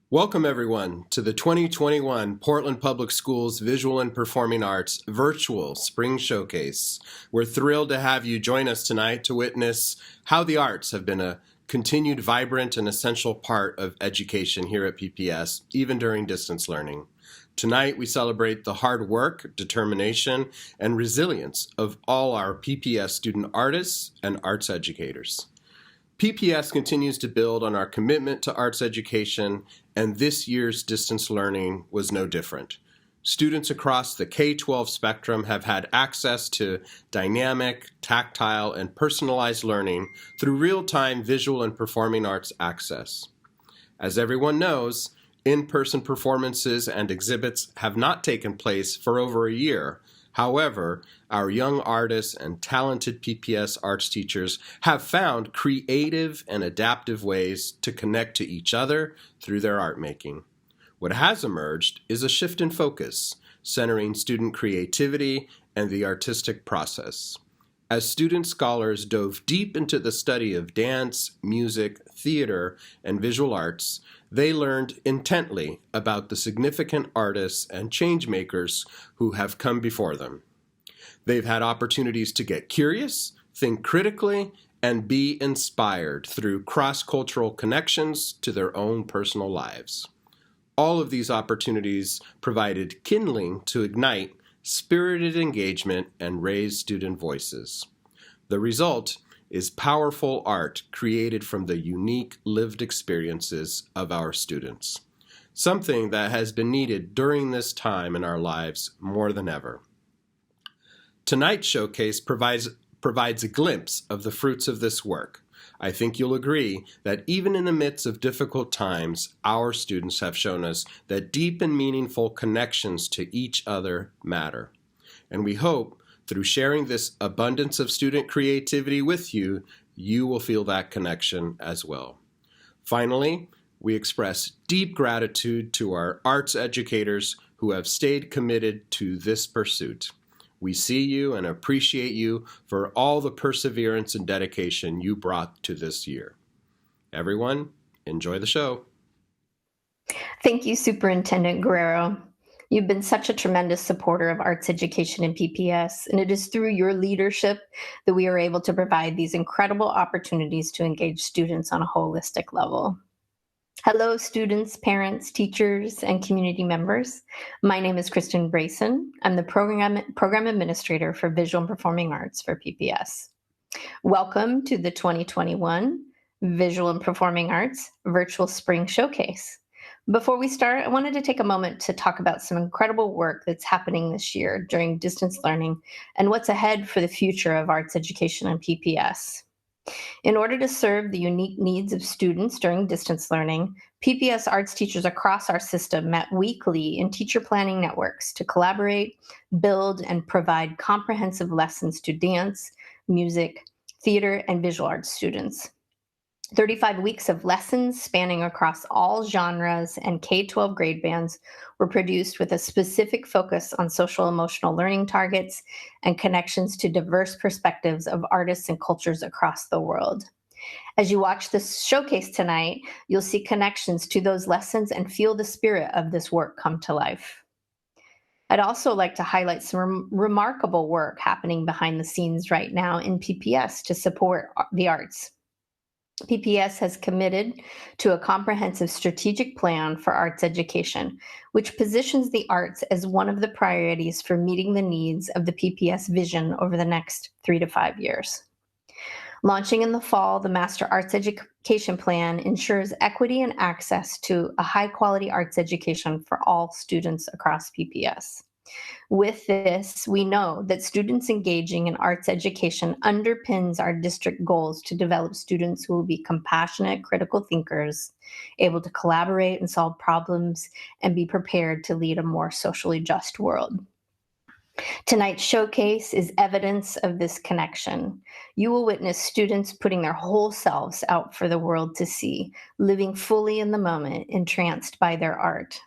Welcome, everyone, to the 2021 Portland Public Schools Visual and Performing Arts Virtual Spring Showcase. We're thrilled to have you join us tonight to witness how the arts have been a continued vibrant and essential part of education here at PPS, even during distance learning. Tonight, we celebrate the hard work, determination, and resilience of all our PPS student artists and arts educators. PPS continues to build on our commitment to arts education, and this year's distance learning was no different. Students across the K-12 spectrum have had access to dynamic, tactile, and personalized learning through real-time visual and performing arts access. As everyone knows, in-person performances and exhibits have not taken place for over a year. However, our young artists and talented PPS arts teachers have found creative and adaptive ways to connect to each other through their art making. What has emerged is a shift in focus, centering student creativity and the artistic process. As student scholars dove deep into the study of dance, music, theater, and visual arts, they learned intently about the significant artists and change makers who have come before them. They've had opportunities to get curious, think critically, and be inspired through cross-cultural connections to their own personal lives. All of these opportunities provided kindling to ignite spirited engagement and raise student voices. The result is powerful art created from the unique lived experiences of our students, something that has been needed during this time in our lives more than ever. Tonight's showcase provides a glimpse of the fruits of this work. I think you'll agree that even in the midst of difficult times, our students have shown us that deep and meaningful connections to each other matter. And we hope through sharing this abundance of student creativity with you, you will feel that connection as well. Finally, we express deep gratitude to our arts educators who have stayed committed to this pursuit. We see you and appreciate you for all the perseverance and dedication you brought to this year. Everyone, enjoy the show. Thank you, Superintendent Guerrero. You've been such a tremendous supporter of arts education in PPS, and it is through your leadership that we are able to provide these incredible opportunities to engage students on a holistic level. Hello, students, parents, teachers, and community members. My name is Kristen Brayson. I'm the program administrator for Visual and Performing Arts for PPS. Welcome to the 2021 Visual and Performing Arts Virtual Spring Showcase. Before we start, I wanted to take a moment to talk about some incredible work that's happening this year during distance learning and what's ahead for the future of arts education and PPS. In order to serve the unique needs of students during distance learning, PPS arts teachers across our system met weekly in teacher planning networks to collaborate, build, and provide comprehensive lessons to dance, music, theater, and visual arts students. 35 weeks of lessons spanning across all genres and K-12 grade bands were produced with a specific focus on social emotional learning targets and connections to diverse perspectives of artists and cultures across the world. As you watch this showcase tonight, you'll see connections to those lessons and feel the spirit of this work come to life. I'd also like to highlight some remarkable work happening behind the scenes right now in PPS to support the arts. PPS has committed to a comprehensive strategic plan for arts education, which positions the arts as one of the priorities for meeting the needs of the PPS vision over the next 3 to 5 years. Launching in the fall, the Master Arts Education Plan ensures equity and access to a high-quality arts education for all students across PPS. With this, we know that students engaging in arts education underpins our district goals to develop students who will be compassionate, critical thinkers, able to collaborate and solve problems, and be prepared to lead a more socially just world. Tonight's showcase is evidence of this connection. You will witness students putting their whole selves out for the world to see, living fully in the moment, entranced by their art.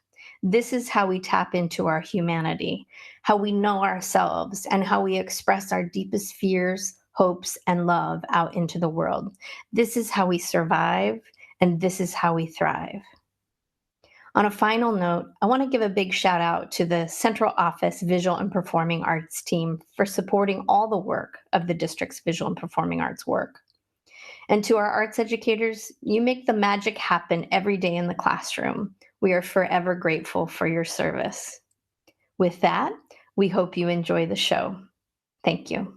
This is how we tap into our humanity, how we know ourselves, and how we express our deepest fears, hopes, and love out into the world. This is how we survive, and this is how we thrive. On a final note, I want to give a big shout out to the Central Office Visual and Performing Arts team for supporting all the work of the district's visual and performing arts work. And to our arts educators, you make the magic happen every day in the classroom. We are forever grateful for your service. With that, we hope you enjoy the show. Thank you.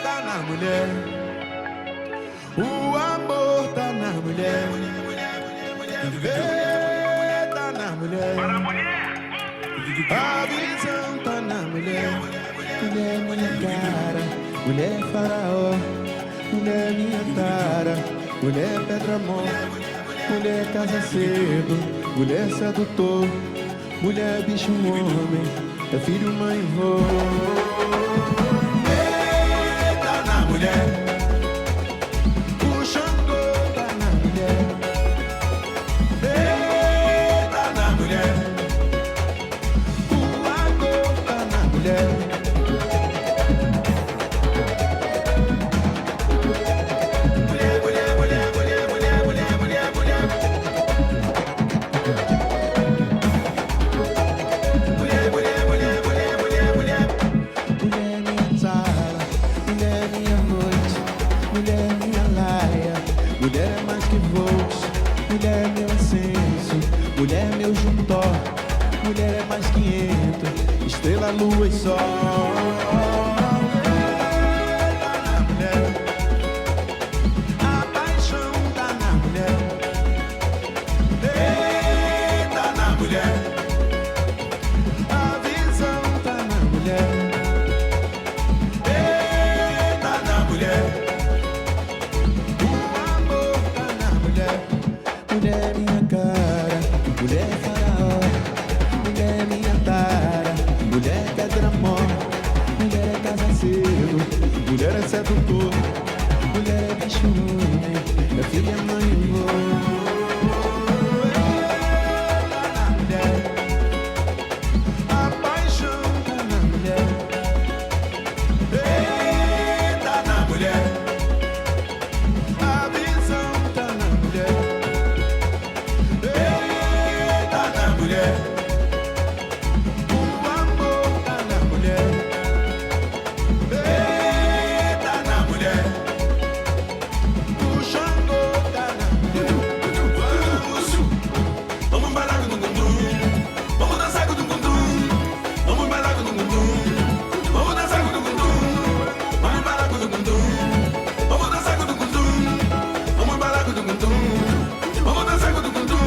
Tá na mulher, o amor tá na mulher. Tá na mulher, a visão tá na mulher. Mulher, mulher cara, mulher faraó, mulher minha tara, mulher pedra mó, mulher casa cedo, mulher sedutor, mulher bicho homem, é filho mãe vô. Mulher, o Xangô tá na mulher, tá na mulher, o Agô tá na mulher. Mulher, mulher, mulher, mulher, mulher, mulher, mulher, mulher. Mulher, mulher, mulher, mulher, mulher, mulher. Mulher minha sala, mulher minha noite, mulher minha laia, mulher é mais que voos, mulher é meu incenso, mulher é meu juntó, mulher é mais 500, estrela, lua e sol. Tá na mulher, a paixão tá na mulher, tá na mulher, a visão tá na mulher. Mulher minha cara, mulher faraó, mulher minha tara, mulher pedra mó, mulher é casa cedo, mulher é sedutor, mulher é bicho homem, é filha mãe e vô. Tá na mulher, a paixão tá na mulher, tá na mulher, a visão tá na mulher. O amor tá na mulher, tá na mulher, o Xangô tá na mulher. Vamos bailar com o dum-dum, vamos dançar com o dum-dum, vamos bailar com o dum-dum, vamos dançar com o dum-dum, vamos bailar com o dum-dum, vamos dançar com o dum-dum, vamos bailar com o dum-dum, vamos dançar com o dum-dum.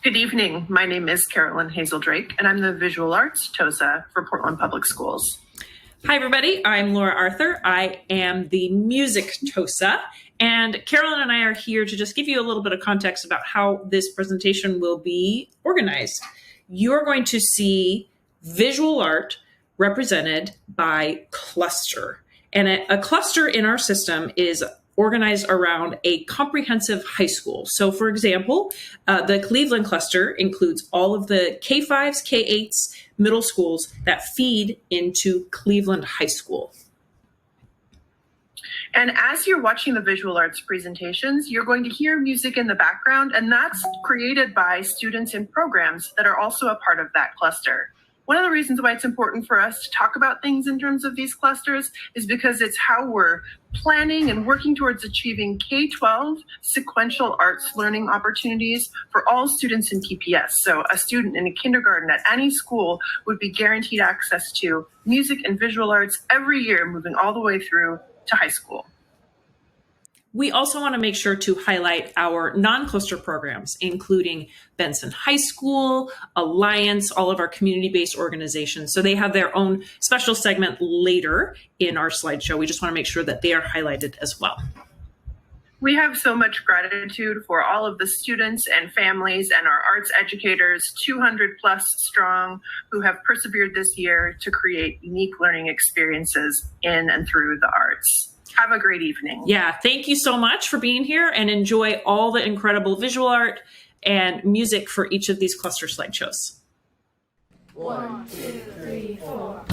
Good evening. My name is Carolyn Hazel Drake, and I'm the Visual Arts TOSA for Portland Public Schools. Hi, everybody. I'm Laura Arthur. I am the Music TOSA, and Carolyn and I are here to just give you a little bit of context about how this presentation will be organized. You're going to see visual art represented by cluster. And a cluster in our system is organized around a comprehensive high school. So for example, the Cleveland cluster includes all of the K-5s, K-8s, middle schools that feed into Cleveland High School. And as you're watching the visual arts presentations, you're going to hear music in the background, and that's created by students in programs that are also a part of that cluster. One of the reasons why it's important for us to talk about things in terms of these clusters is because it's how we're planning and working towards achieving K-12 sequential arts learning opportunities for all students in PPS. So a student in a kindergarten at any school would be guaranteed access to music and visual arts every year, moving all the way through to high school. We also want to make sure to highlight our non-cluster programs, including Benson High School, Alliance, all of our community-based organizations. So they have their own special segment later in our slideshow. We just want to make sure that they are highlighted as well. We have so much gratitude for all of the students and families and our arts educators, 200 plus strong, who have persevered this year to create unique learning experiences in and through the arts. Have a great evening. Yeah, thank you so much for being here, and enjoy all the incredible visual art and music for each of these cluster slideshows. 1, 2, 3, 4.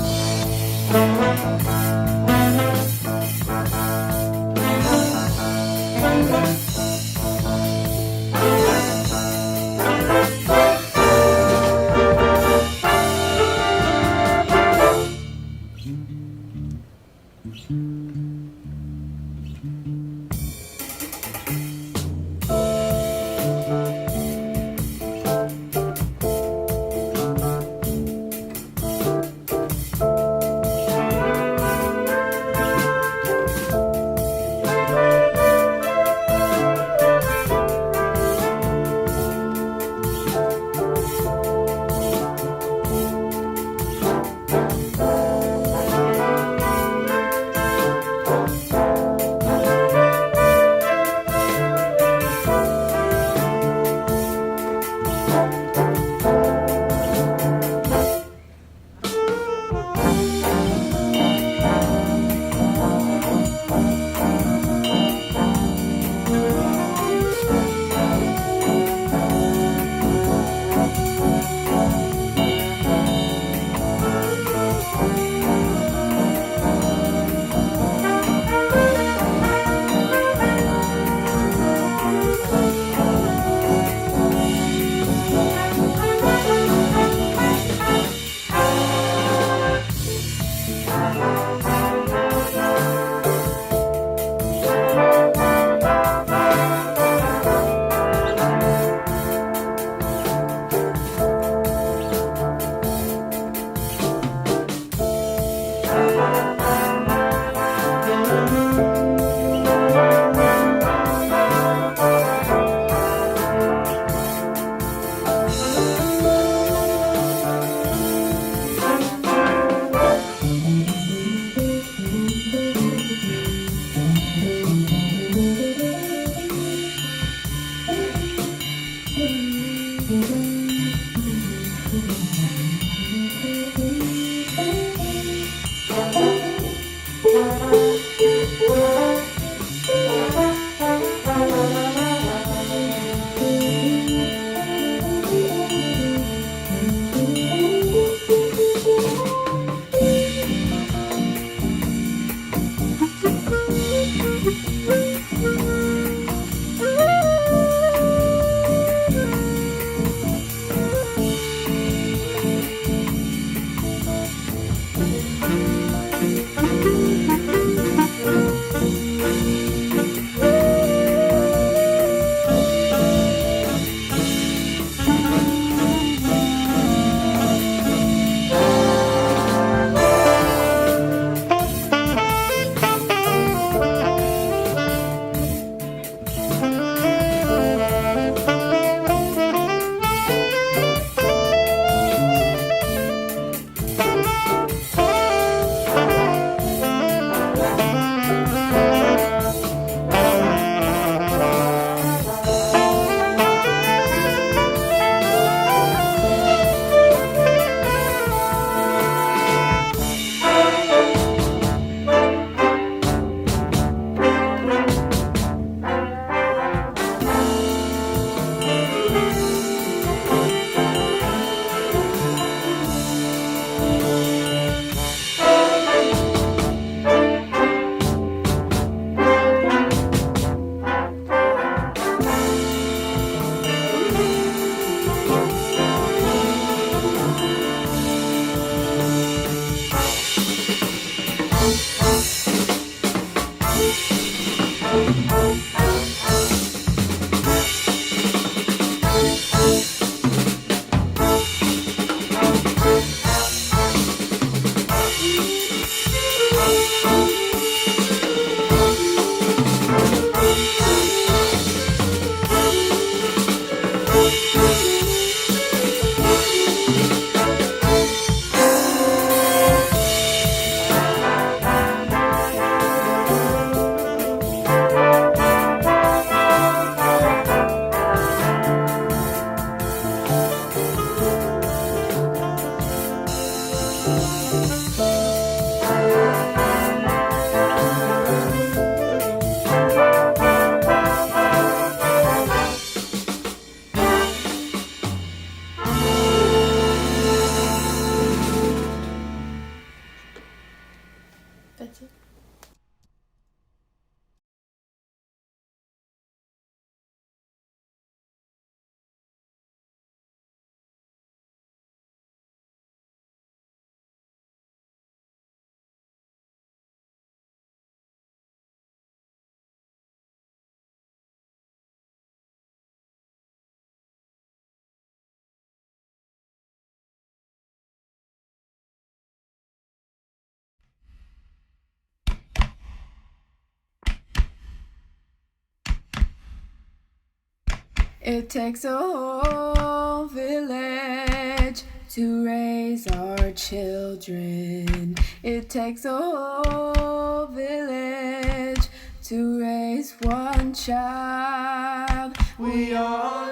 It takes a whole village to raise our children. It takes a whole village to raise one child. We all,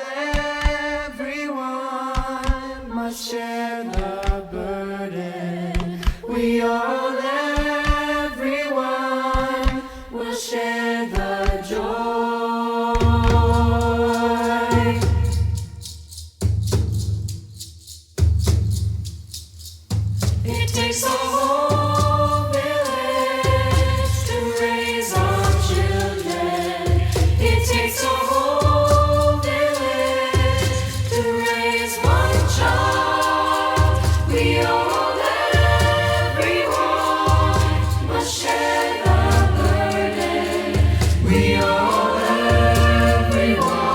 everyone, must share the burden. We all, everyone, will share the joy. It takes a whole village to raise our children. It takes a whole village to raise one child. We all, everyone, must share the burden. We all, everyone,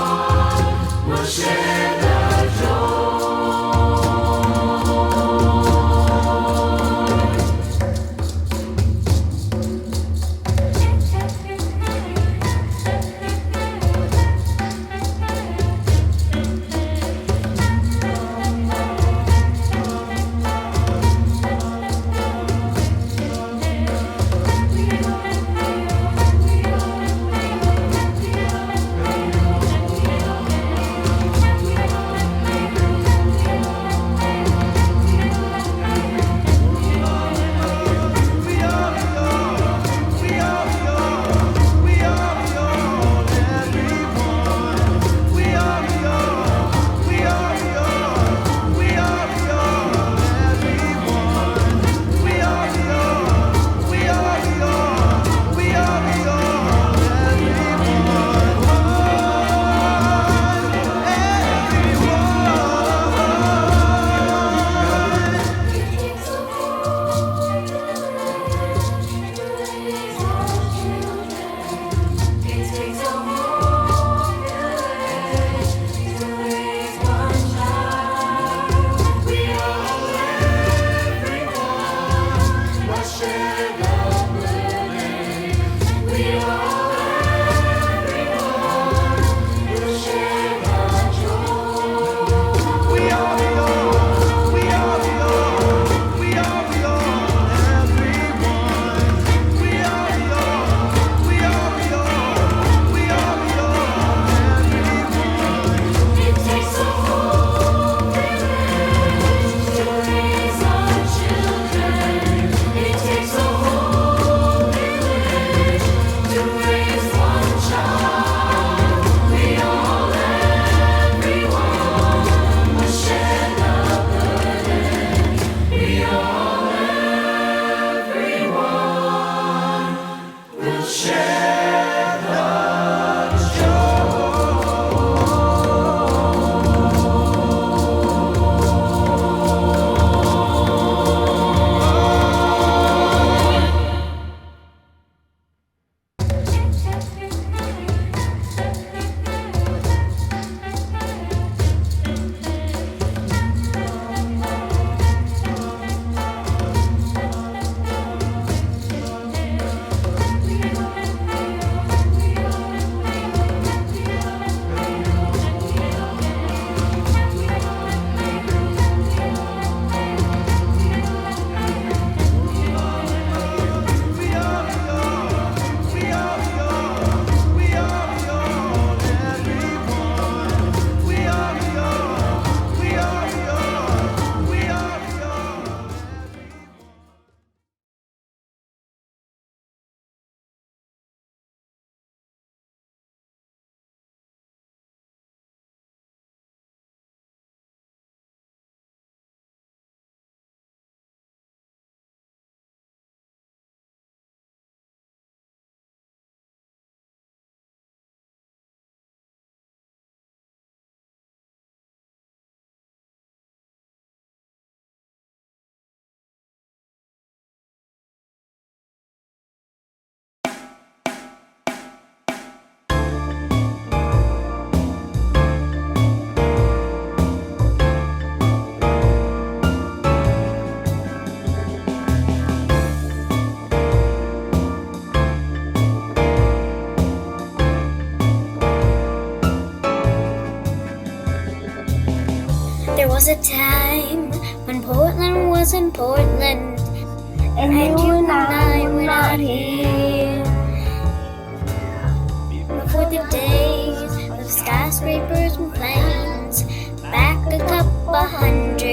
must share the joy. There was a time when Portland wasn't Portland, and you and I were not here. Before the days of skyscrapers and planes, back a couple hundred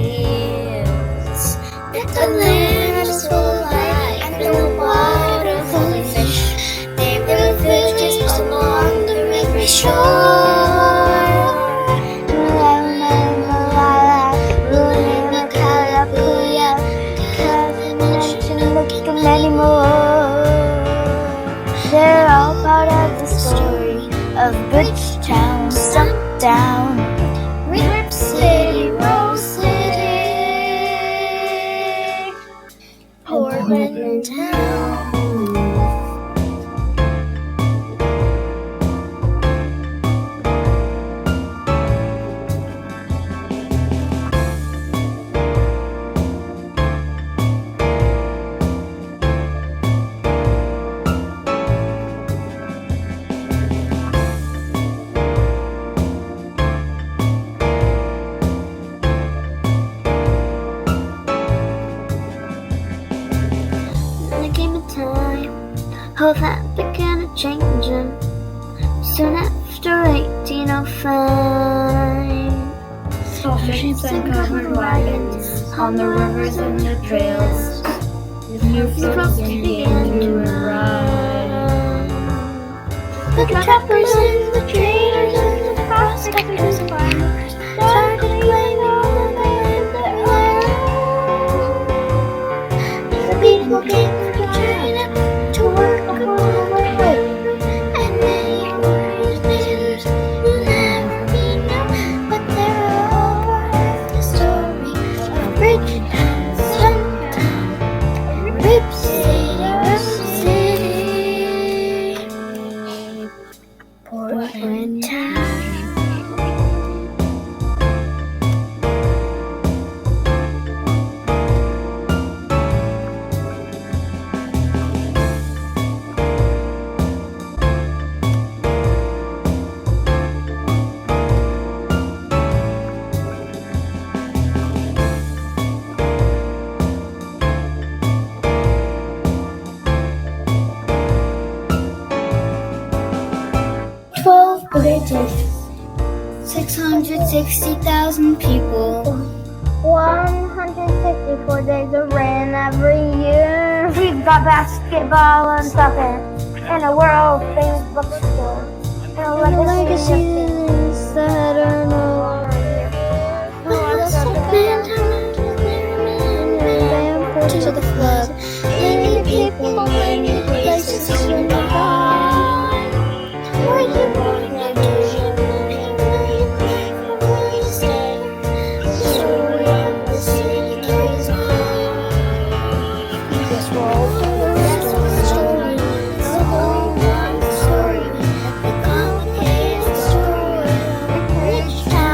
years. The land was full of life and the water full of fish. There were villages along the river shore. They're all part of the story of Bridgetown, Stumptown, Rip City, Rose City, Portland town. There came a time, all that began a changing. Soon after 1805, Tall ships and covered wagons on the rivers and the trails. New folks began to arrive. the trappers and the traders and the prospectors and farmers started claiming all the land that was. The people came from China to work upon the way, and many warriors visitors will never be known, but they're all part of the story of Bridgetown, Stumptown, Rip City, Portland town. Bridges, 660,000 people, 164 days of rain every year. We've got basketball and soccer, and a world famous bookstore, and a legacy of things that are no longer here. To the flood, many people, many places you know. Where you born, where do you live, where you live, or where you stay? The story of the city carries on. This world, that's the story, the whole wide story, the complicated story of Bridgetown.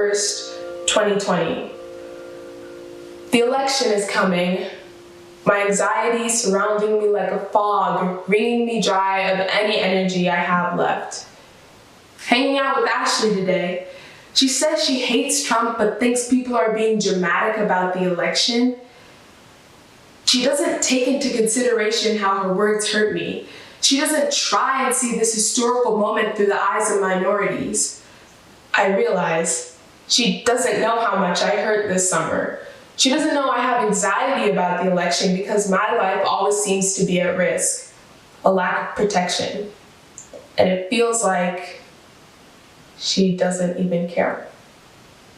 1st, 2020. The election is coming. My anxiety surrounding me like a fog, wringing me dry of any energy I have left. Hanging out with Ashley today, she says she hates Trump but thinks people are being dramatic about the election. She doesn't take into consideration how her words hurt me. She doesn't try and see this historical moment through the eyes of minorities. I realize she doesn't know how much I hurt this summer. She doesn't know I have anxiety about the election because my life always seems to be at risk, a lack of protection. And it feels like she doesn't even care.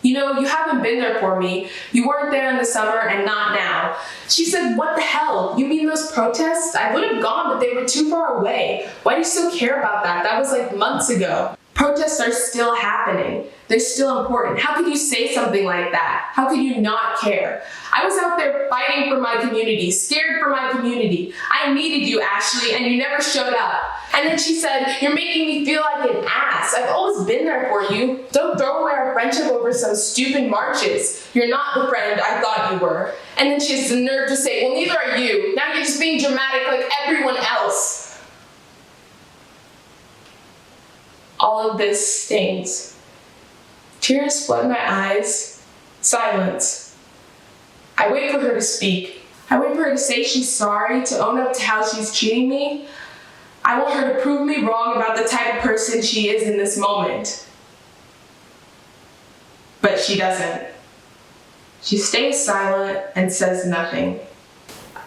You know, you haven't been there for me. You weren't there in the summer and not now. She said, what the hell? You mean those protests? I would have gone, but they were too far away. Why do you still care about that? That was like months ago. Protests are still happening. They're still important. How could you say something like that? How could you not care? I was out there fighting for my community, scared for my community. I needed you, Ashley, and you never showed up. And then she said, you're making me feel like an ass. I've always been there for you. Don't throw away our friendship over some stupid marches. You're not the friend I thought you were. And then she has the nerve to say, well, neither are you. Now you're just being dramatic like everyone else. All of this stings. Tears flood my eyes. Silence. I wait for her to speak. I wait for her to say she's sorry, to own up to how she's treating me. I want her to prove me wrong about the type of person she is in this moment. But she doesn't. She stays silent and says nothing.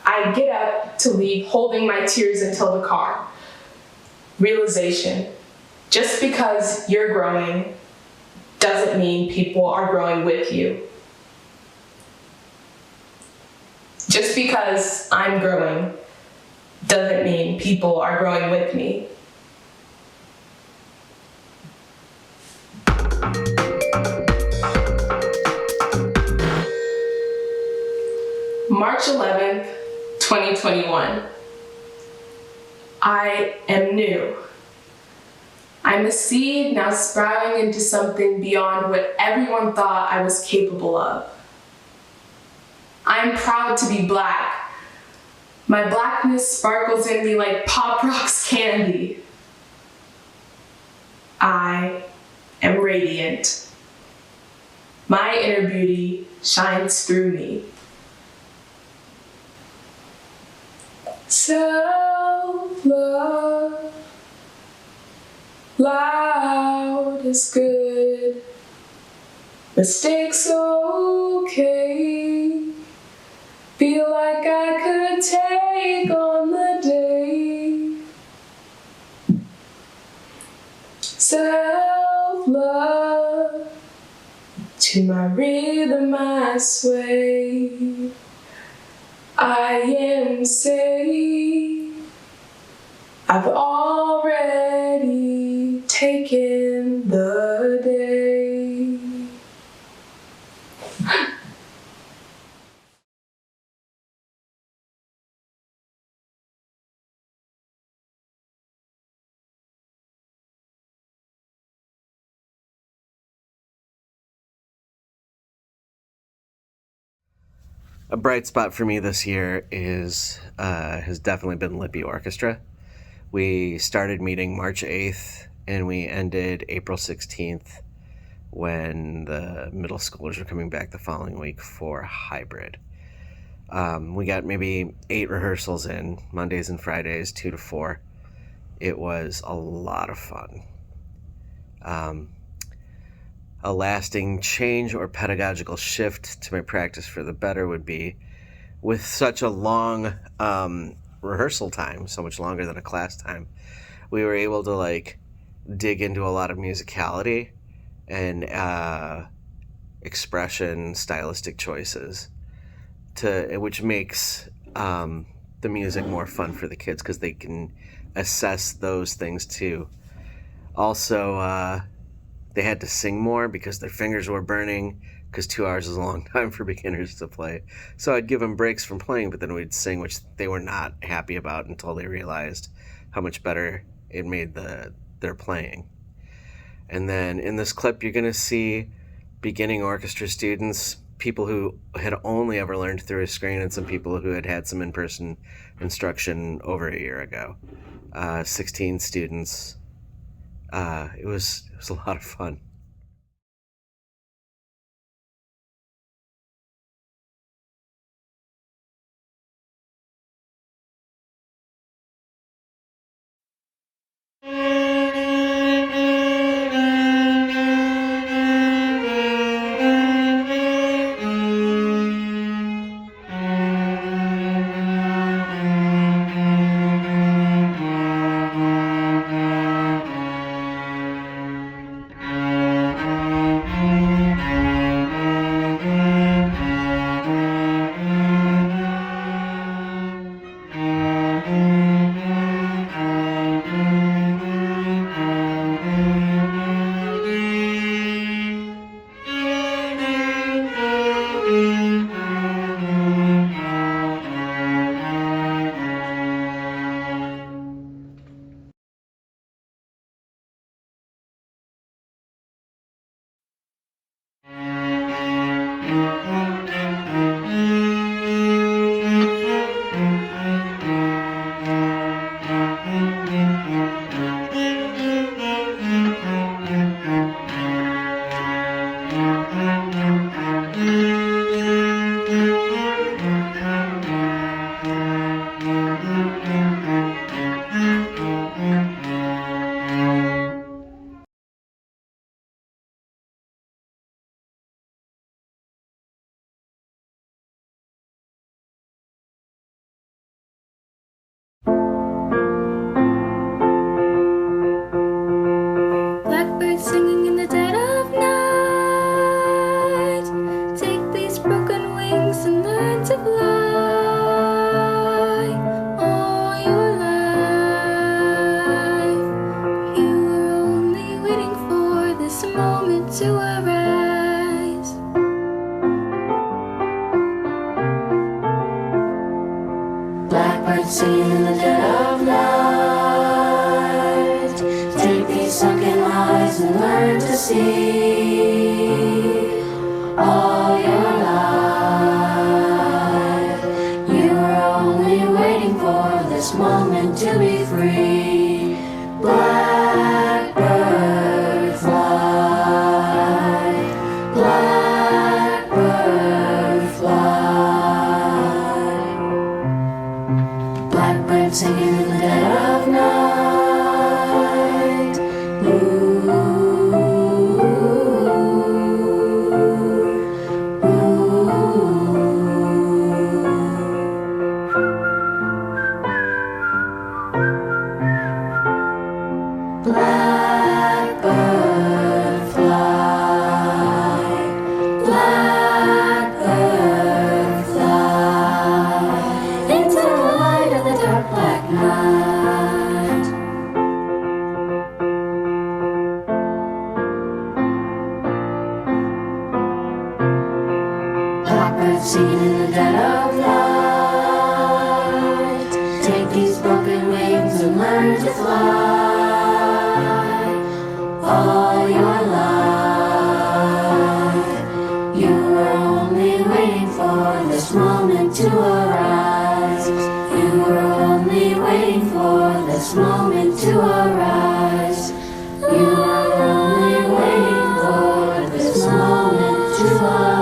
I get up to leave, holding my tears until the car. Realization. Just because you're growing doesn't mean people are growing with you. Just because I'm growing doesn't mean people are growing with me. March 11th, 2021. I am new. I'm a seed now sprouting into something beyond what everyone thought I was capable of. I'm proud to be black. My blackness sparkles in me like Pop Rocks candy. I am radiant. My inner beauty shines through me. Self-love, loud is good. Mistakes okay. Feel like I could take on the day. Self-love, to my rhythm I sway. I am safe. I've already taken the day. A bright spot for me this year has definitely been Lippy Orchestra. We started meeting March 8th and we ended April 16th when the middle schoolers were coming back the following week for hybrid. We got maybe 8 rehearsals in, Mondays and Fridays, 2 to 4. It was a lot of fun. A lasting change or pedagogical shift to my practice for the better would be, with such a long rehearsal time, so much longer than a class time, we were able to dig into a lot of musicality and expression, stylistic choices, which makes the music more fun for the kids because they can assess those things too. Also, they had to sing more because their fingers were burning, because 2 hours is a long time for beginners to play. So I'd give them breaks from playing, but then we'd sing, which they were not happy about until they realized how much better it made their playing. And then in this clip, you're going to see beginning orchestra students, people who had only ever learned through a screen, and some people who had had some in-person instruction over a year ago. 16 students. It was a lot of fun. Blackbird singing in the dead of night. Take these broken wings and learn to fly. All your life, you were only waiting for this moment to arise. Blackbird singing in the dead of night. Take these sunken eyes and learn to see. All your life, you were only waiting for this moment to be free. Blackbird fly, blackbird fly. Blackbird singing in the dead of night. Blackbird fly, blackbird fly into the light of the dark black night. Blackbird singing in the dead of night. Take these broken wings and learn to fly. All your life, you were only waiting for this moment to arise. You were only waiting for this moment to arise. You were only waiting for this moment to arise.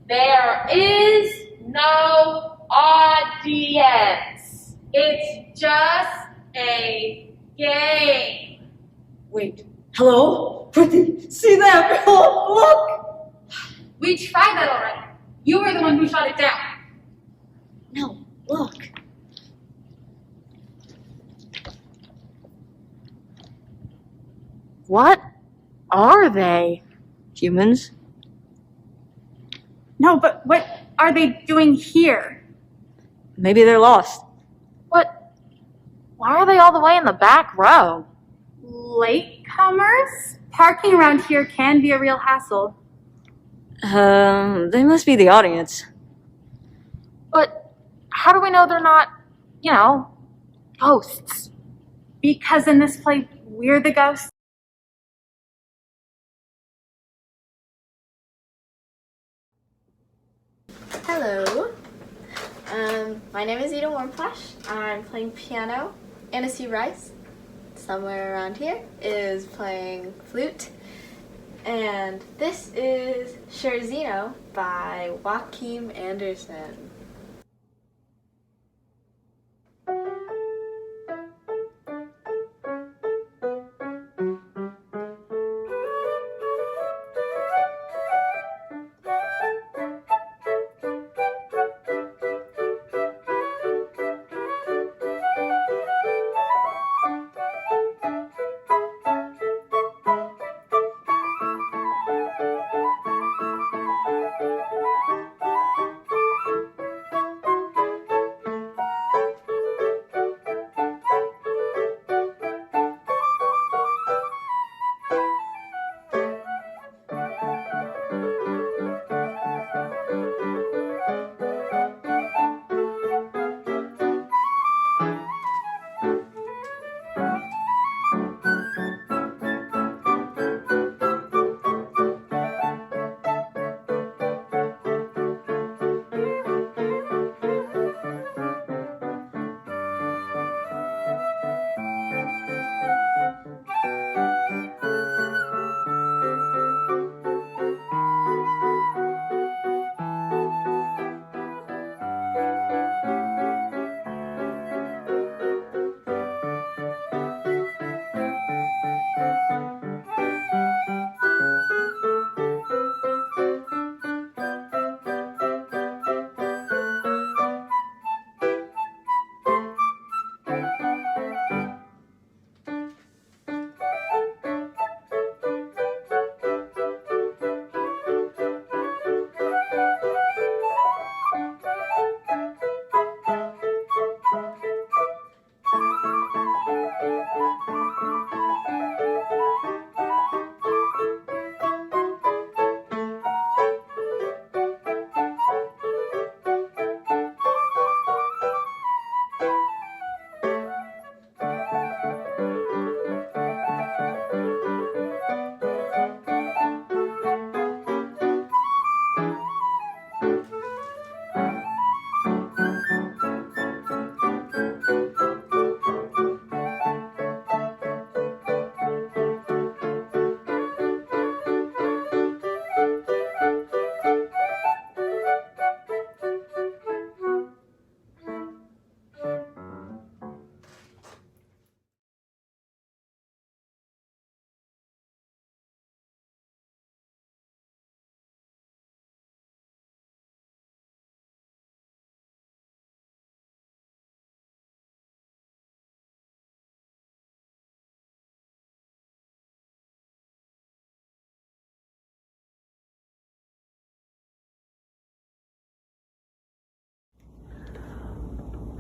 There is no audience. It's just a game. Wait, hello? See that? Oh, look! We tried that already. You were the one who shut it down. No, look. What are they? Humans? No, but what are they doing here? Maybe they're lost. What? Why are they all the way in the back row? Latecomers? Parking around here can be a real hassle. They must be the audience. But how do we know they're not, ghosts? Because in this play, we're the ghosts. Hello. My name is Ida Warmflash. I'm playing piano. Anna C. Rice, somewhere around here, is playing flute. And this is Scherzino by Joachim Anderson.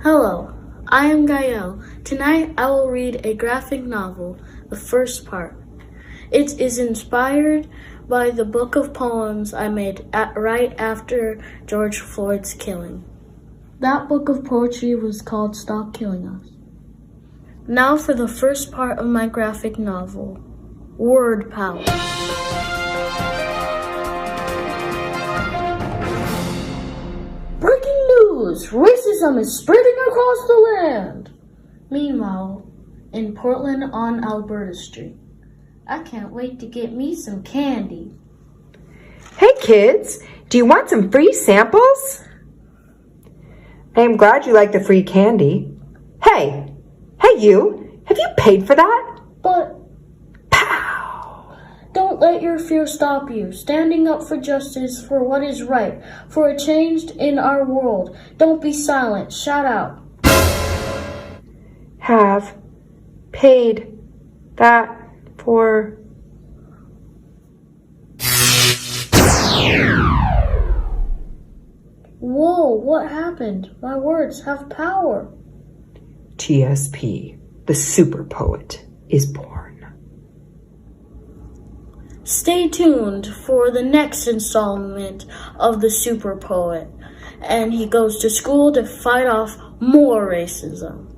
Hello, I am Gael. Tonight I will read a graphic novel, the first part. It is inspired by the book of poems I made right after George Floyd's killing. That book of poetry was called Stop Killing Us. Now for the first part of my graphic novel, Word Power. Breaking news! Racism is spreading across the land! Meanwhile, in Portland on Alberta Street. I can't wait to get me some candy. Hey kids, Do you want some free samples? I am glad you like the free candy. Hey you, have you paid for that? But... Pow! Don't let your fear stop you. Standing up for justice, for what is right, for a change in our world. Don't be silent. Shout out. Have paid that for... Whoa, what happened? My words have power. TSP, the super poet, is born. Stay tuned for the next installment of the Super Poet, and he goes to school to fight off more racism.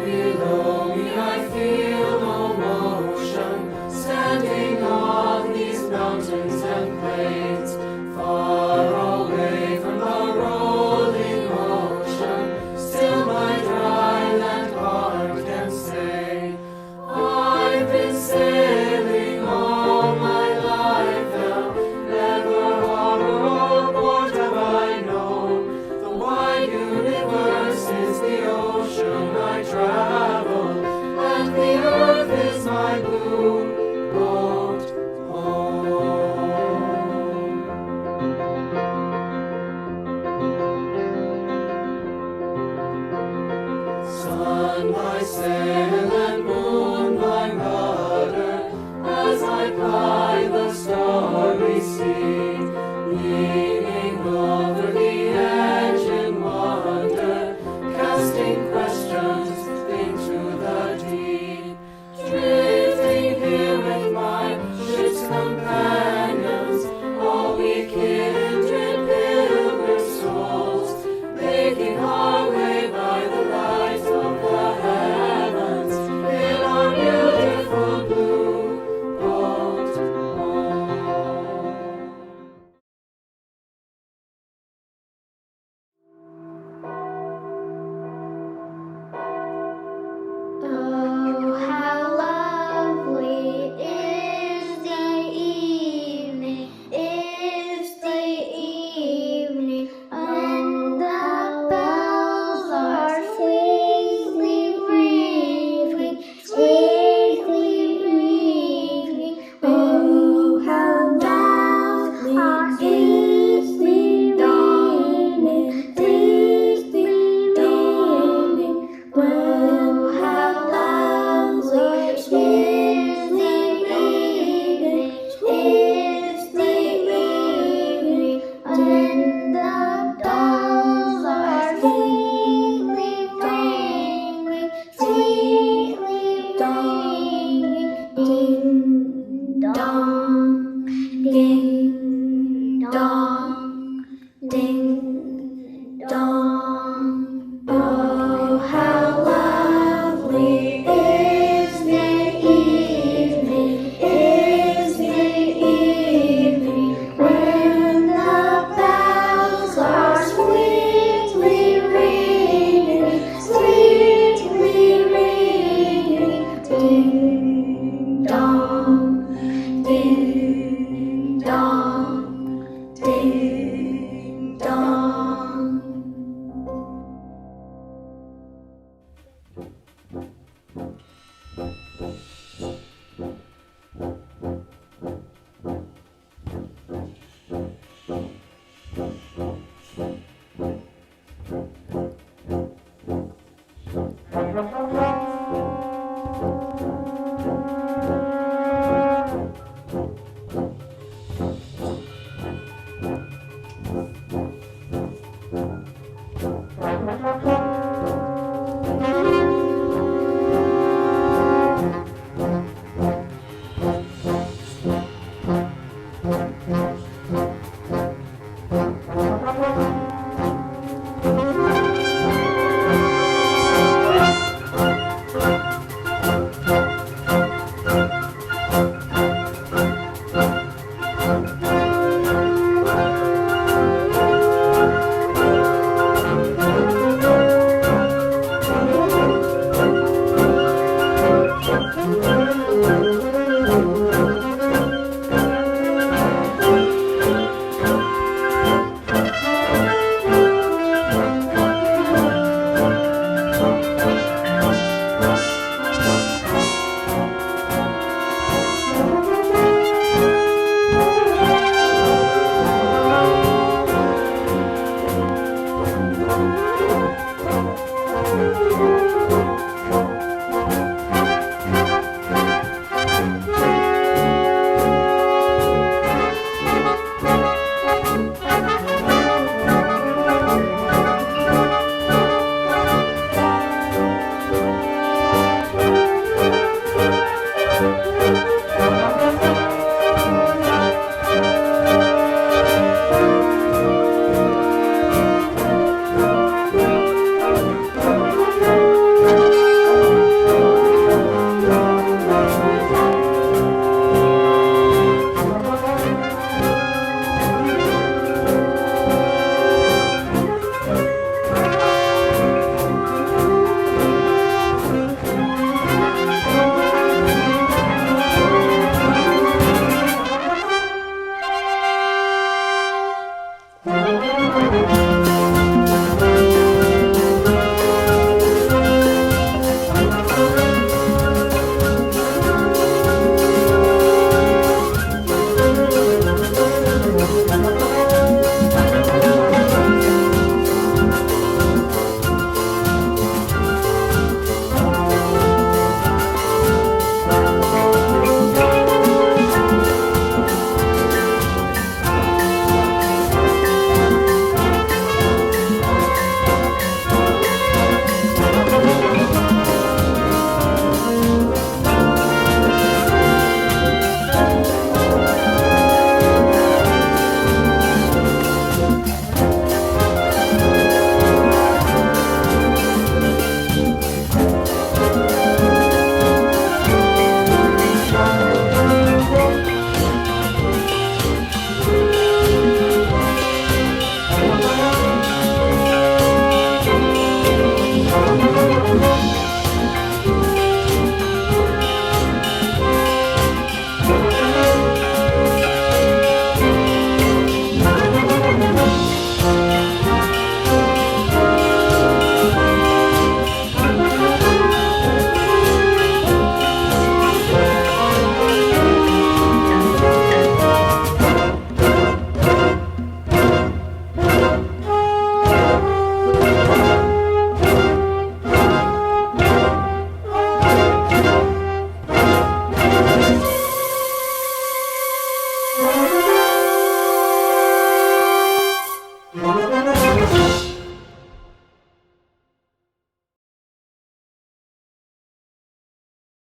Below me I feel no motion, standing on these mountains and plains, far away from the rolling ocean. Still my dry land heart can say, I've been sailing all my life now, never harbor or port have I known. The wide universe is the ocean I travel, and the earth is my blue boat home. Sun by sail and moon by rudder, as I ply the starry sea, leaning over the edge in wonder, casting questions into the deep, drifting here with my ship's companions, all we kindred pilgrim souls, making our way by the light of the heavens in our beautiful blue boat home. Oh, how lovely is the evening, is the evening, when the bells are sweetly ringing, sweetly ringing. Oh, how lovely is the dawning, is the dawning, when how lovely is the evening, is the evening, when the bells are sweetly ringing, sweetly ringing. Ding dong, ding dong, ding dong. Oh, how lovely is the evening, is the evening, when the bells are sweetly ringing, sweetly ringing. Ding dong, ding dong, ding dong.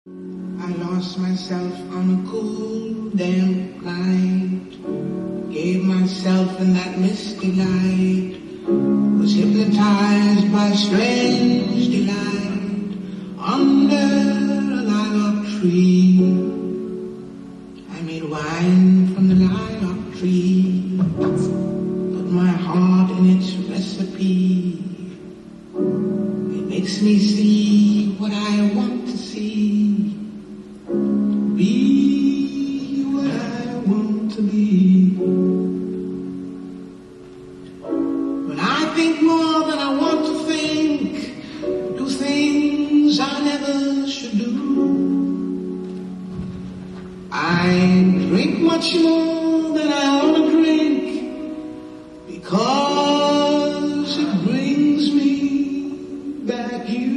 I lost myself on a cool, damp night. Gave myself in that misty light. Was hypnotized by strange delight. Under a lilac tree, I made wine from the lilac tree. Put my heart in its recipe. It makes me see what I want to see. Be what I want to be. When I think more than I want to think, do things I never should do. I drink much more than I ought to drink, because it brings me back you.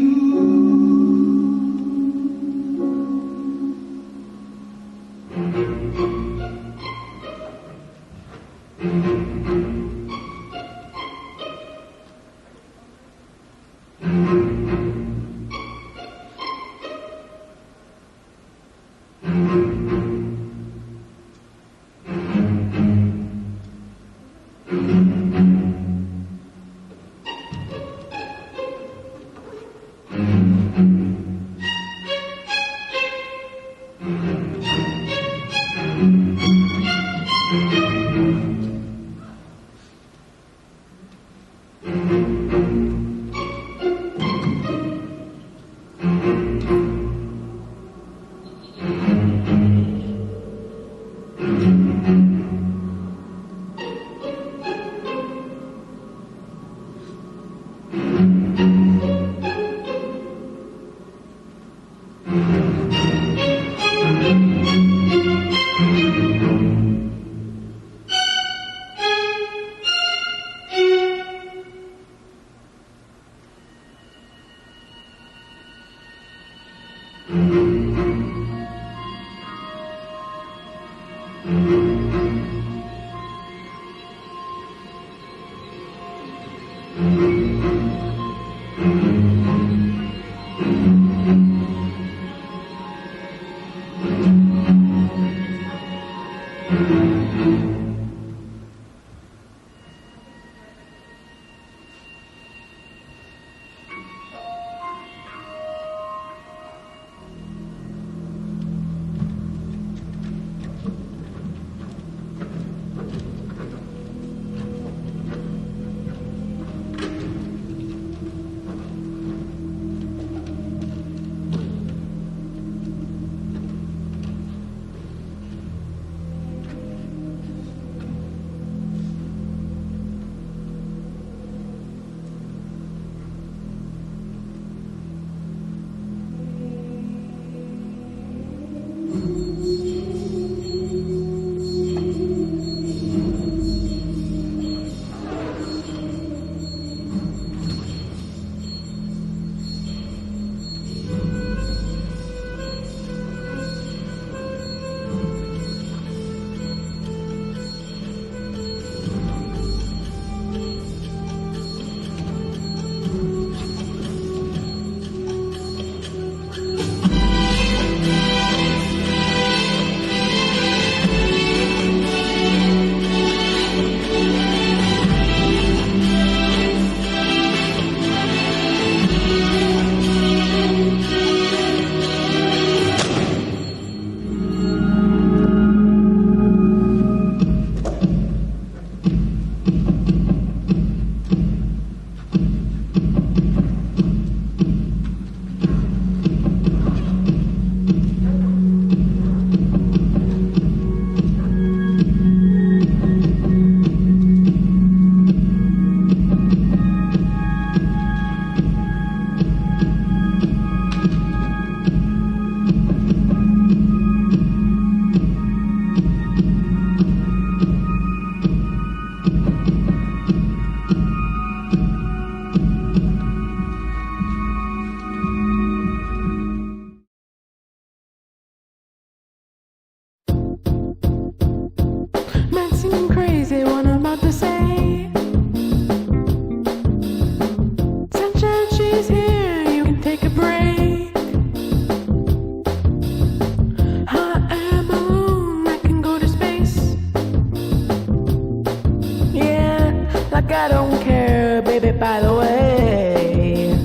by the way.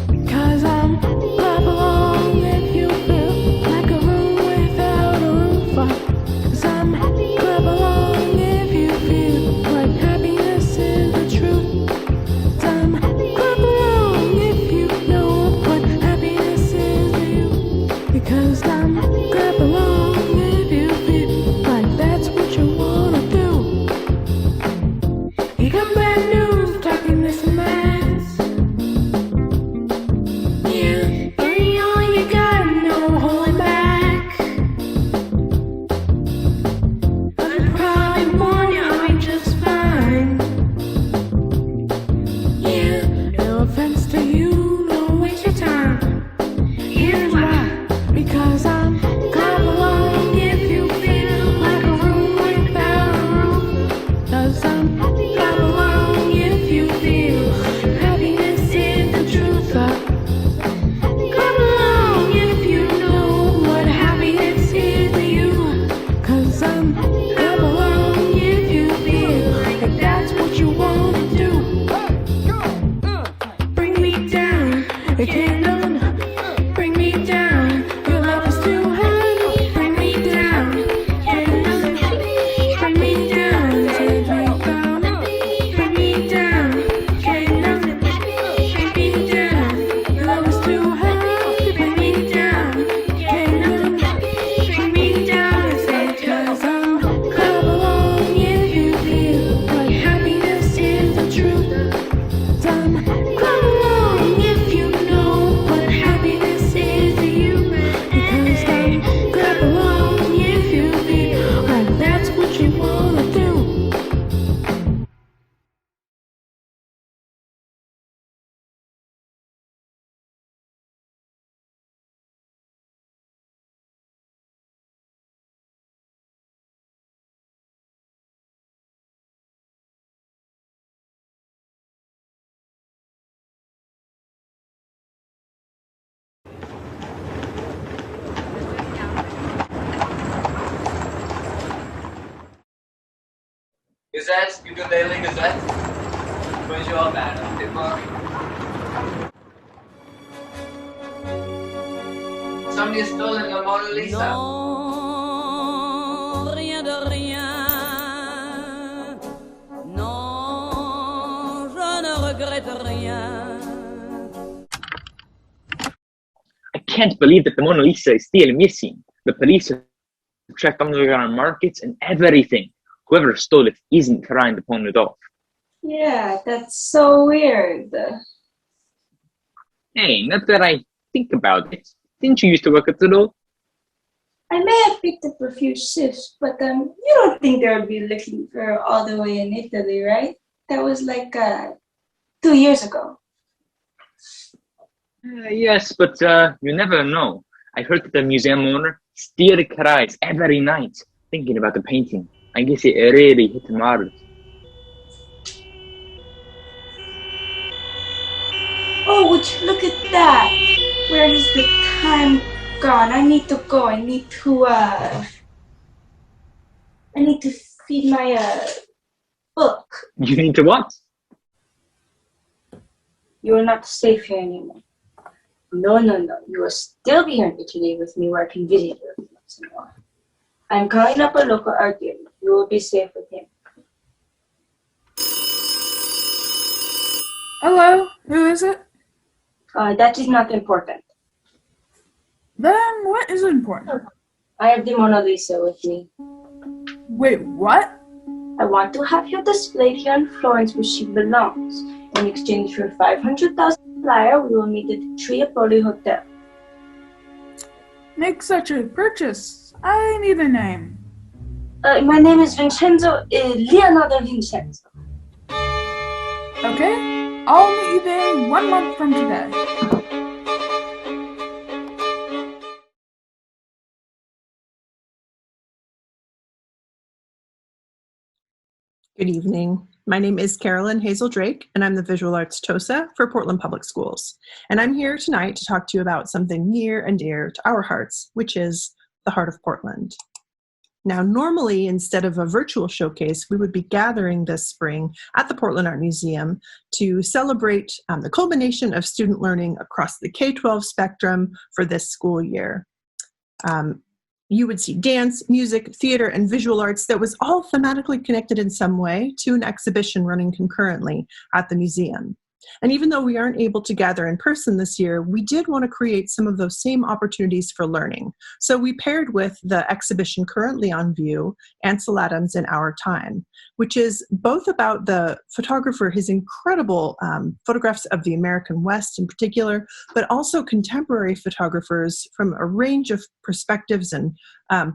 Because I'm clap along if you feel like a room without a roof. Because I'm clap along if you feel like happiness is the truth. 'Cause I'm clap along if you know what happiness is to you. Because I'm clap along if you feel like that's what you wanna do. You got bad news, talking this and that. Yeah, bring all you got, no holding back. But the probably warn you I'll be just fine. Yeah, no offense to you, don't waste your time. Here's why. Because I'm clap along if you feel like a room without a roof. 'Cause I'm clap along if you feel happiness is the truth. Clap along if you know what happiness is to you. 'Cause I'm clap along if you feel like that's what you wanna do. Bring me down, you can't none. Bring me down, your love is too high. Bring me down, can't none. Bring me down, take me down. Bring me down, can't none. Bring me down, your love is too high. Bring me down, can't none. Bring me down, say 'cause I'm clap along if you feel like happiness is the truth. 'Cause I'm clap along if you know what happiness is to you. Because I'm clap along if you feel like that's what you wanna do. Gazette, ukulele Gazette. Bonjour, madam. Goodbye. Somebody has stolen the Mona Lisa. Non, rien de rien. Non, je ne regrette rien. I can't believe that the Mona Lisa is still missing. The police have tracked underground markets and everything. Whoever stole it isn't trying to pawn it off. Yeah, that's so weird. Hey, not that I think about it. Didn't you used to work at the law? I may have picked up a few shifts, but you don't think they'll be looking for her all the way in Italy, right? That was like 2 years ago. Yes, but you never know. I heard that the museum owner still cries every night thinking about the painting. I guess it really hit him hard. Oh, would you look at that? Where has the time gone? I need to go. I need to feed my book. You need to what? You are not safe here anymore. No. You will still be here in Italy with me where I can visit you once in a while. I'm calling up a local art dealer. You will be safe with him. Hello, who is it? That is not important. Then what is important? I have the Mona Lisa with me. Wait, what? I want to have you displayed here in Florence where she belongs. In exchange for 500,000 flyer, we will meet at the Triapoli Hotel. Make such a purchase. I need a name. My name is Vincenzo, Leonardo Vincenzo. Okay, I'll meet you there 1 month from today. Good evening. My name is Carolyn Hazel Drake, and I'm the Visual Arts TOSA for Portland Public Schools. And I'm here tonight to talk to you about something near and dear to our hearts, which is the Heart of Portland. Now, normally, instead of a virtual showcase, we would be gathering this spring at the Portland Art Museum to celebrate the culmination of student learning across the K-12 spectrum for this school year. You would see dance, music, theater, and visual arts that was all thematically connected in some way to an exhibition running concurrently at the museum. And even though we aren't able to gather in person this year, we did want to create some of those same opportunities for learning. So we paired with the exhibition currently on view, Ansel Adams in Our Time, which is both about the photographer, his incredible photographs of the American West in particular, but also contemporary photographers from a range of perspectives and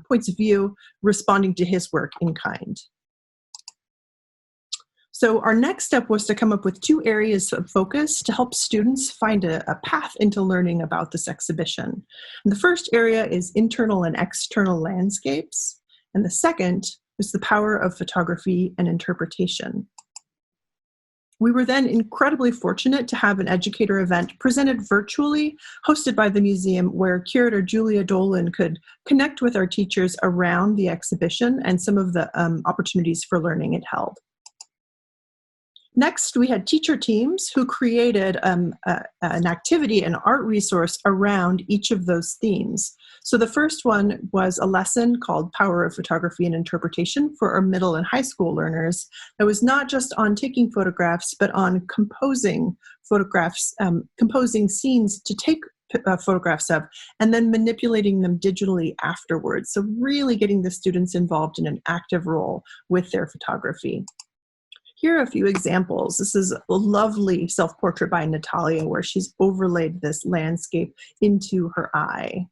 points of view responding to his work in kind. So our next step was to come up with 2 areas of focus to help students find a path into learning about this exhibition. And the first area is internal and external landscapes, and the second was the power of photography and interpretation. We were then incredibly fortunate to have an educator event presented virtually, hosted by the museum, where curator Julia Dolan could connect with our teachers around the exhibition and some of the opportunities for learning it held. Next, we had teacher teams who created an activity, an art resource around each of those themes. So the first one was a lesson called Power of Photography and Interpretation for our middle and high school learners. It was not just on taking photographs, but on composing photographs, composing scenes to take photographs of, and then manipulating them digitally afterwards. So really getting the students involved in an active role with their photography. Here are a few examples. This is a lovely self-portrait by Natalia where she's overlaid this landscape into her eye.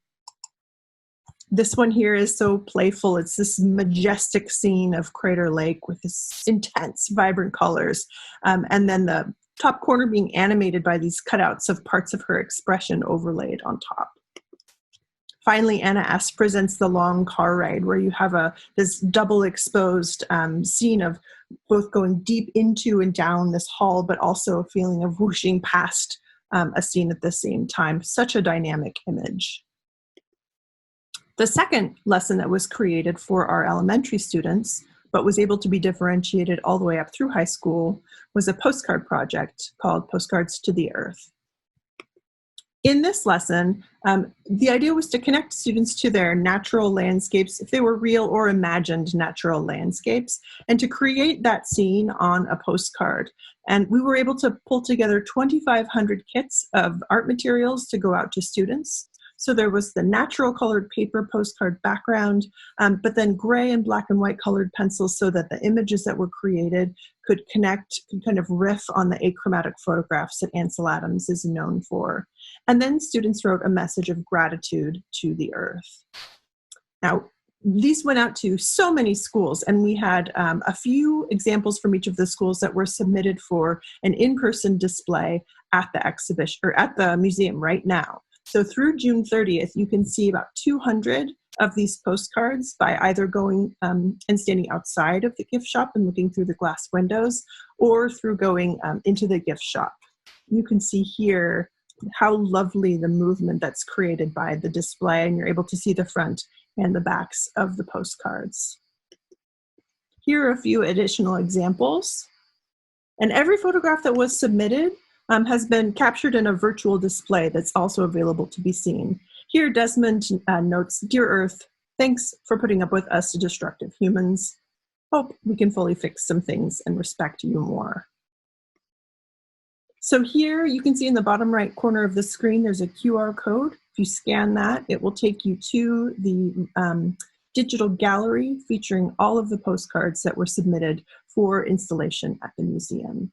This one here is so playful. It's this majestic scene of Crater Lake with this intense, vibrant colors. And then the top corner being animated by these cutouts of parts of her expression overlaid on top. Finally, Anna S. presents the long car ride where you have this double exposed scene of both going deep into and down this hall, but also a feeling of whooshing past a scene at the same time. Such a dynamic image. The second lesson that was created for our elementary students, but was able to be differentiated all the way up through high school, was a postcard project called Postcards to the Earth. In this lesson, the idea was to connect students to their natural landscapes, if they were real or imagined natural landscapes, and to create that scene on a postcard. And we were able to pull together 2,500 kits of art materials to go out to students. So there was the natural colored paper postcard background, but then gray and black and white colored pencils so that the images that were created could connect, could kind of riff on the achromatic photographs that Ansel Adams is known for. And then students wrote a message of gratitude to the earth. Now, these went out to so many schools, and we had a few examples from each of the schools that were submitted for an in-person display at the exhibition, or at the museum right now. So through June 30th, you can see about 200 of these postcards by either going and standing outside of the gift shop and looking through the glass windows, or through going into the gift shop. You can see here how lovely the movement that's created by the display, and you're able to see the front and the backs of the postcards. Here are a few additional examples. And every photograph that was submitted has been captured in a virtual display that's also available to be seen. Here, Desmond notes, "Dear Earth, thanks for putting up with us destructive humans. Hope we can fully fix some things and respect you more." So here you can see in the bottom right corner of the screen, there's a QR code. If you scan that, it will take you to the digital gallery featuring all of the postcards that were submitted for installation at the museum.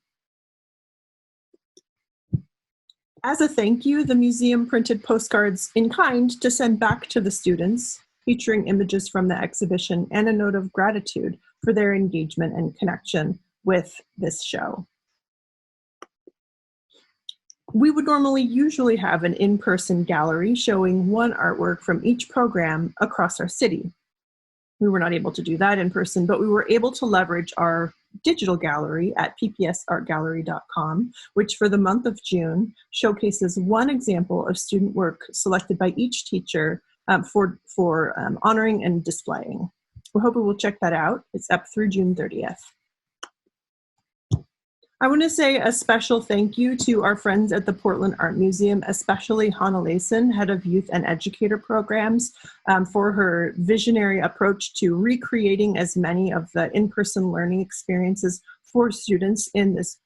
As a thank you, the museum printed postcards in kind to send back to the students, featuring images from the exhibition and a note of gratitude for their engagement and connection with this show. We would usually have an in-person gallery showing one artwork from each program across our city. We were not able to do that in person, but we were able to leverage our digital gallery at ppsartgallery.com, which for the month of June showcases one example of student work selected by each teacher for honoring and displaying. We're hoping we'll check that out. It's up through June 30th. I want to say a special thank you to our friends at the Portland Art Museum, especially Hannah Layson, head of youth and educator programs, for her visionary approach to recreating as many of the in-person learning experiences for students in this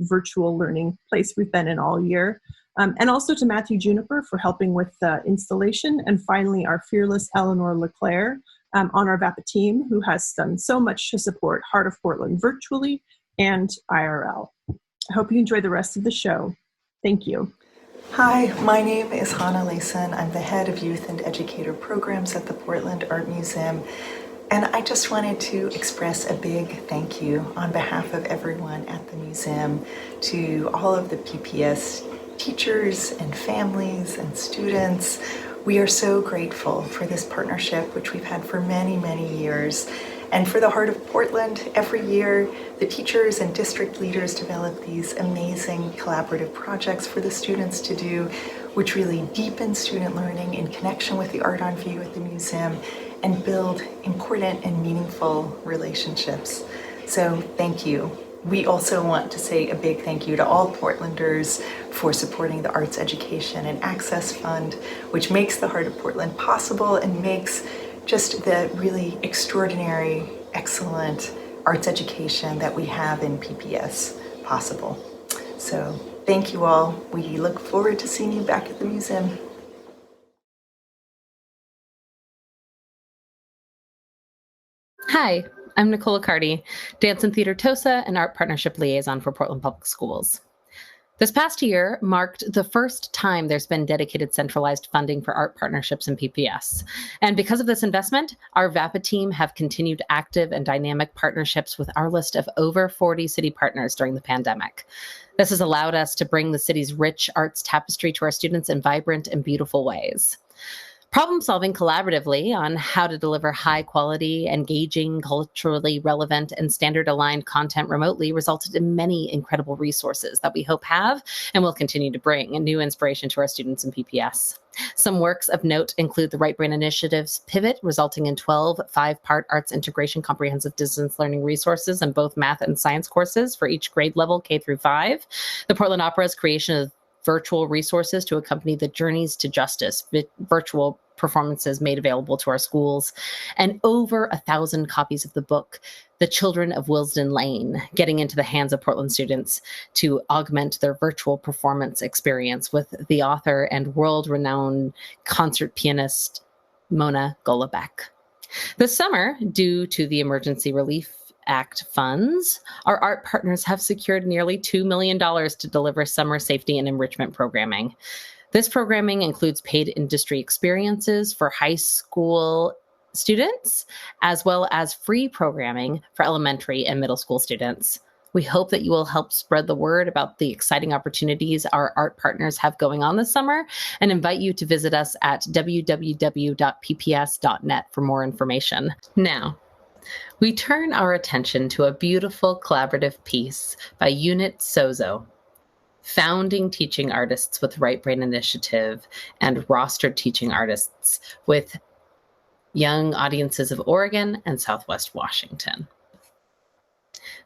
virtual learning place we've been in all year. And also to Matthew Juniper for helping with the installation. And finally, our fearless Eleanor LeClaire on our VAPA team, who has done so much to support Heart of Portland virtually and IRL. I hope you enjoy the rest of the show. Thank you. Hi, my name is Hannah Layson. I'm the head of youth and educator programs at the Portland Art Museum. And I just wanted to express a big thank you on behalf of everyone at the museum to all of the PPS teachers and families and students. We are so grateful for this partnership, which we've had for many, many years. And for the Heart of Portland, every year, the teachers and district leaders develop these amazing collaborative projects for the students to do, which really deepen student learning in connection with the Art on View at the museum and build important and meaningful relationships. So thank you. We also want to say a big thank you to all Portlanders for supporting the Arts Education and Access Fund, which makes the Heart of Portland possible and makes just the really extraordinary, excellent arts education that we have in PPS possible. So thank you all. We look forward to seeing you back at the museum. Hi, I'm Nicola Carty, Dance and Theater TOSA and Art Partnership Liaison for Portland Public Schools. This past year marked the first time there's been dedicated centralized funding for art partnerships in PPS. And because of this investment, our VAPA team have continued active and dynamic partnerships with our list of over 40 city partners during the pandemic. This has allowed us to bring the city's rich arts tapestry to our students in vibrant and beautiful ways. Problem solving collaboratively on how to deliver high quality, engaging, culturally relevant, and standard aligned content remotely resulted in many incredible resources that we hope have and will continue to bring a new inspiration to our students in PPS. Some works of note include the Right Brain Initiative's Pivot, resulting in 12 5-part arts integration comprehensive distance learning resources in both math and science courses for each grade level K through 5. The Portland Opera's creation of virtual resources to accompany the Journeys to Justice virtual performances made available to our schools, and over 1,000 copies of the book, The Children of Willesden Lane, getting into the hands of Portland students to augment their virtual performance experience with the author and world-renowned concert pianist Mona Golombek. This summer, due to the Emergency Relief Act funds, our art partners have secured nearly $2 million to deliver summer safety and enrichment programming. This programming includes paid industry experiences for high school students, as well as free programming for elementary and middle school students. We hope that you will help spread the word about the exciting opportunities our art partners have going on this summer and invite you to visit us at www.pps.net for more information. Now, we turn our attention to a beautiful collaborative piece by Unit Sozo, founding teaching artists with Right Brain Initiative and rostered teaching artists with young audiences of Oregon and Southwest Washington.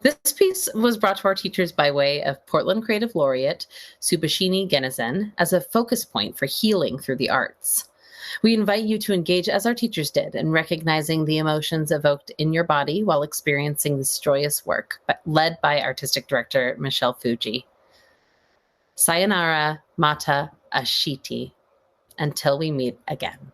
This piece was brought to our teachers by way of Portland Creative Laureate Subhashini Genezen as a focus point for healing through the arts. We invite you to engage as our teachers did in recognizing the emotions evoked in your body while experiencing this joyous work, led by Artistic Director Michelle Fuji. Sayonara Mata Ashiti. Until we meet again.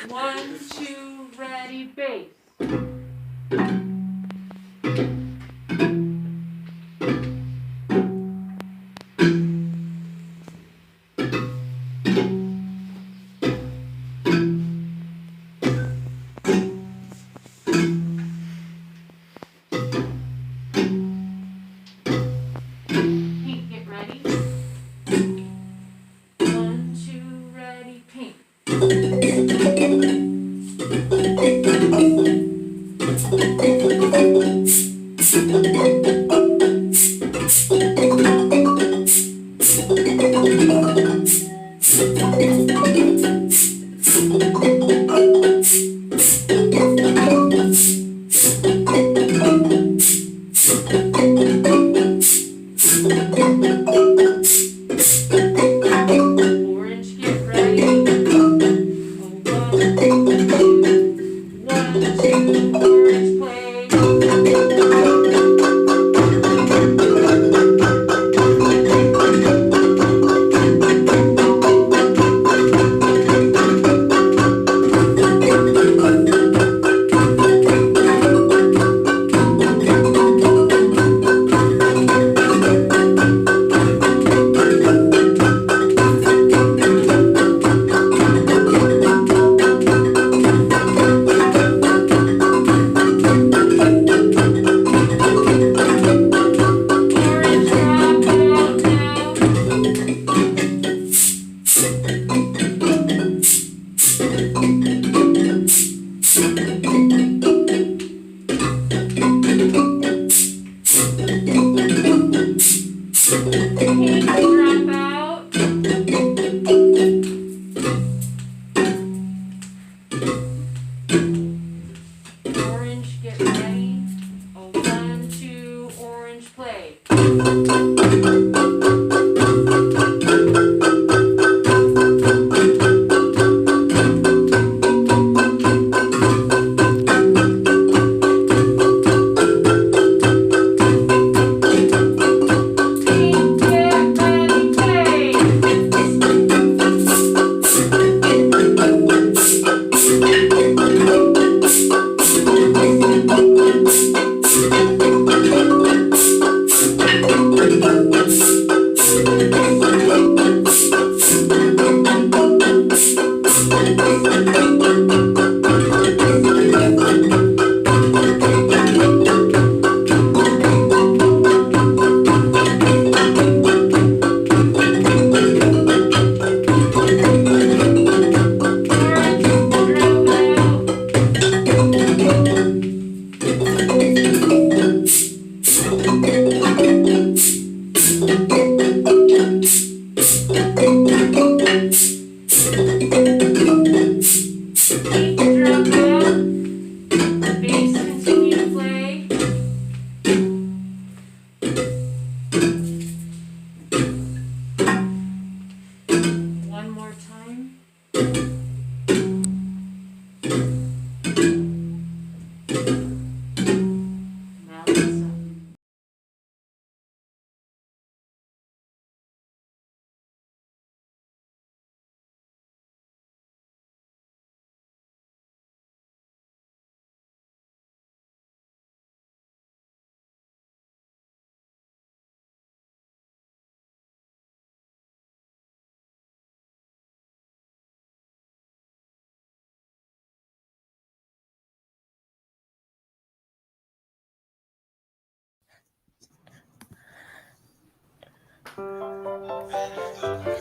1, 2, ready, bass.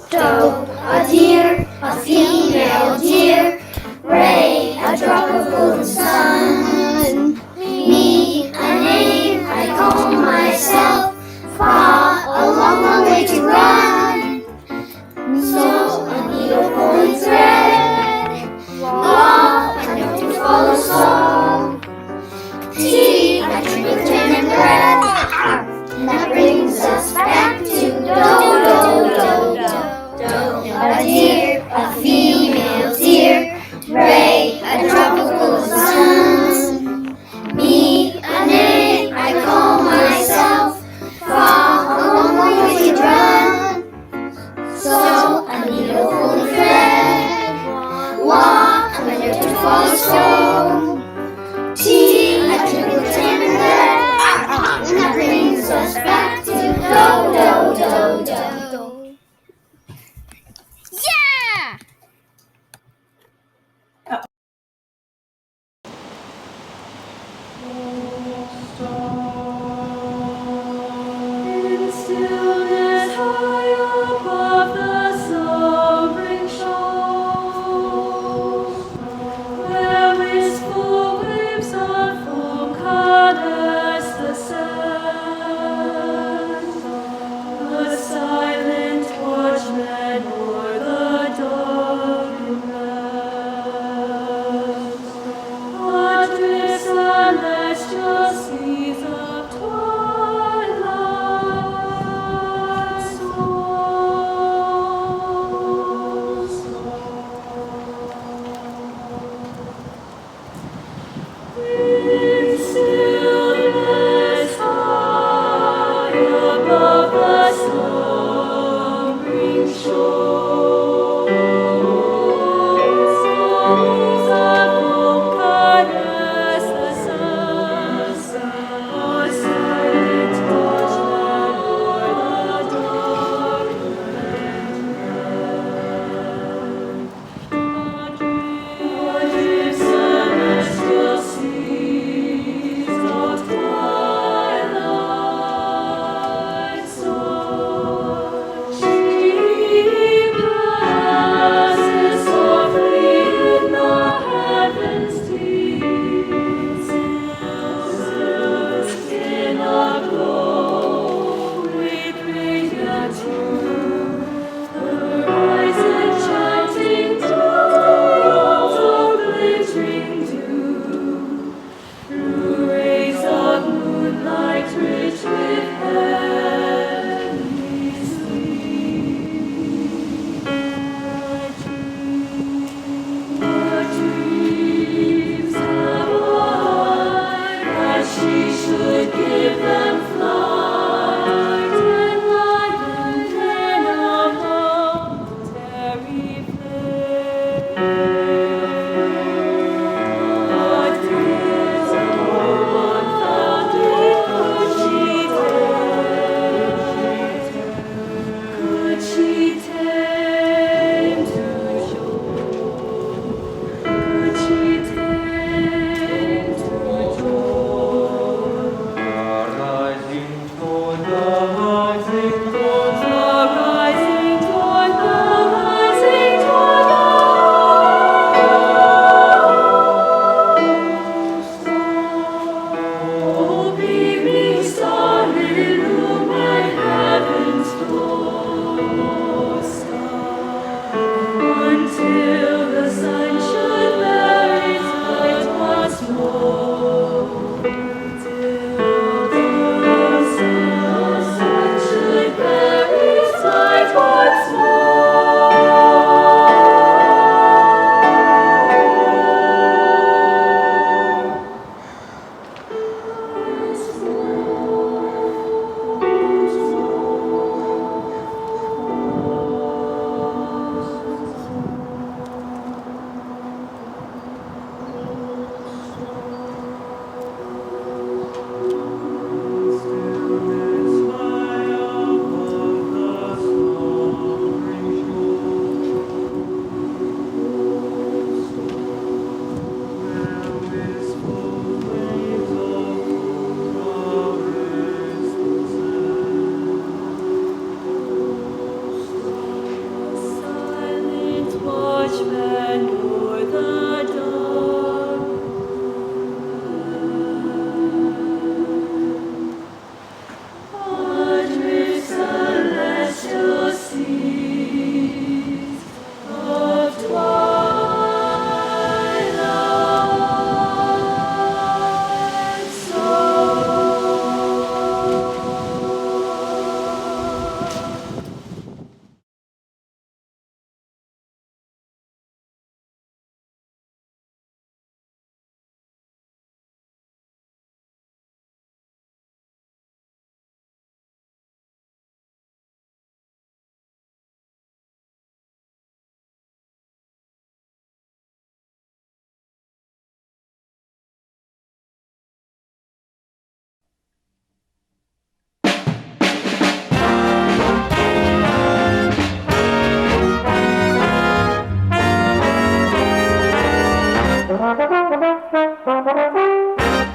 Doe, a deer, a female deer. Ray, a drop of golden sun. Me, a name I call myself. Fa, a long, long way to run. So, a needle pulling thread. La, a note to follow song. Tea, I drink with jam and bread. And that brings us back to a deer, a female deer. Ray, a drop of golden sun. Me, a name I call myself. Fa, a long, long way to run. So, a needle pulling thread. La, a note to follow song. Tea, I drink with jam and bread. And that brings us back to Yeah! In stillness high above the sobering shoals, where wistful waves of foam caress the sand, the silent watchmen o'er the dark rest. Adrift celestial seas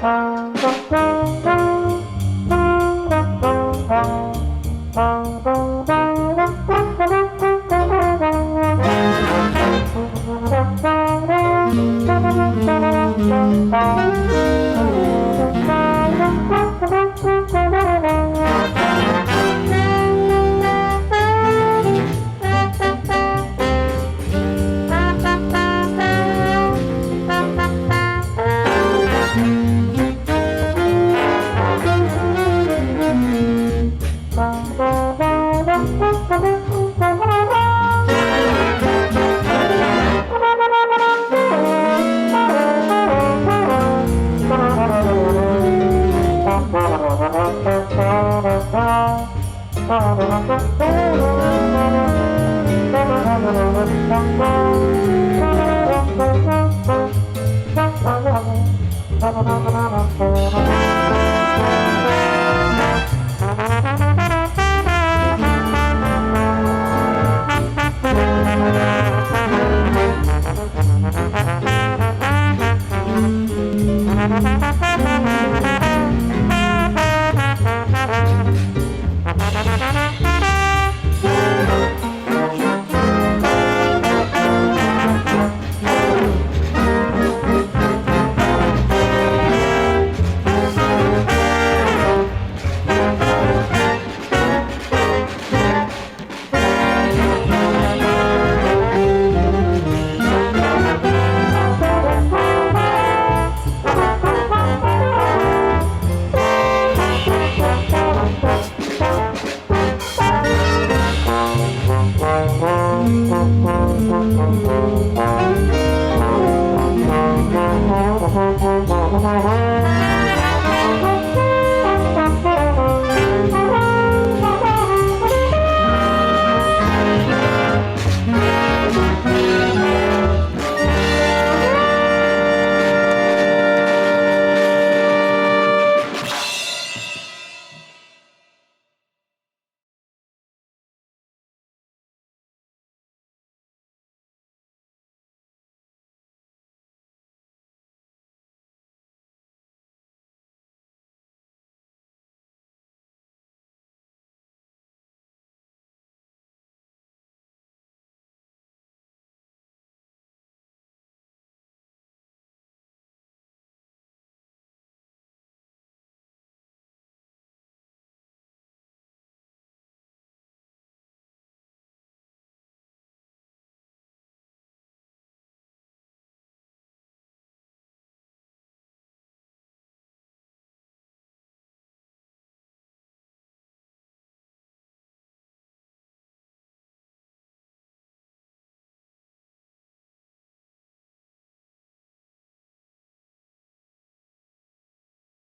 Thank you.